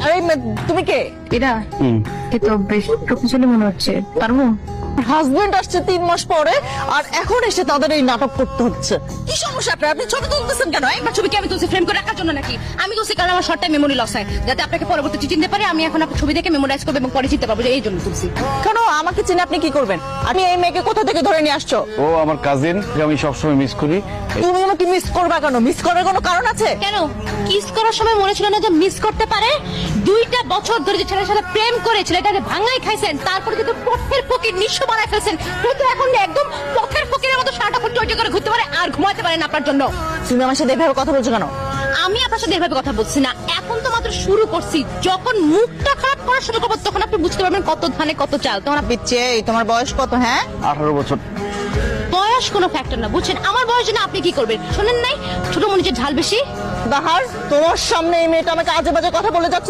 আরে তুমি কে? এরা এ তো বেশ প্রফেশনালি মনে হচ্ছে, পারবো? হাজবেন্ড আসছে 3 মাস পরে আর এখন এসে তাদের এই নাটক করতে হচ্ছে। কি সমস্যা আপনার? আপনি ছবি তুলতেছেন কেন? একবার ছবি কি আমি তুলছি ফ্রেম করে রাখার জন্য নাকি? আমি তুলছি কারণ আমার শর্ট টাইম মেমোরি লস হয়, যাতে আপনাকে পরবর্তীতে চিনতে পারে। আমি এখন আপনার ছবি দেখে মেমোরাইজ করবো এবং পরে চিনতে পারবো যে এই জন্য তুলছি। কেন আমাকে চিনে আপনি কি করবেন? আপনি এই মেয়েকে কোথা থেকে ধরে নিয়ে আসছো? ও আমার কাজিন, আমি সবসময় মিস করি। তুমি আমাকে মিস করবা কেন? মিস করার কোনো কারণ আছে? কেন কিস করার সময় মনে ছিল না যে মিস করতে পারে? 2টা বছর ধরে যে ছেলের সাথে প্রেম করে ছেলেটাকে ভাঙাই খাইছেন, তারপরে কিন্তু পথের ফকির নিঃস্ব বানায় ফেলছেন। কিন্তু এখন একদম পথের ফকিরের মতো সারাটা টইটই করে ঘুরতে পারে আর ঘুমাতে পারেন আপনার জন্য। তুমি আমার সাথে এভাবে কথা বলছো কেন? আমি আপনার সাথে এভাবে কথা বলছি না, এখন তো মাত্র শুরু করছি। যখন মুখটা খারাপ করা শুরু করবো তখন আপনি বুঝতে পারবেন কত ধানে কত চাল। তোমার পিচ্ছে, তোমার বয়স কত? হ্যাঁ 18 বছর। বয়স কোনো ফ্যাক্টর না, বুঝছেন? আমার বয়স জন্য আপনি কি করবেন? শোনেন নাই ছোট মনিজের ঝাল বেশি। বাহার, তোমার সামনে এই মেয়েটা আমাকে আজে বাজে কথা বলে যাচ্ছে।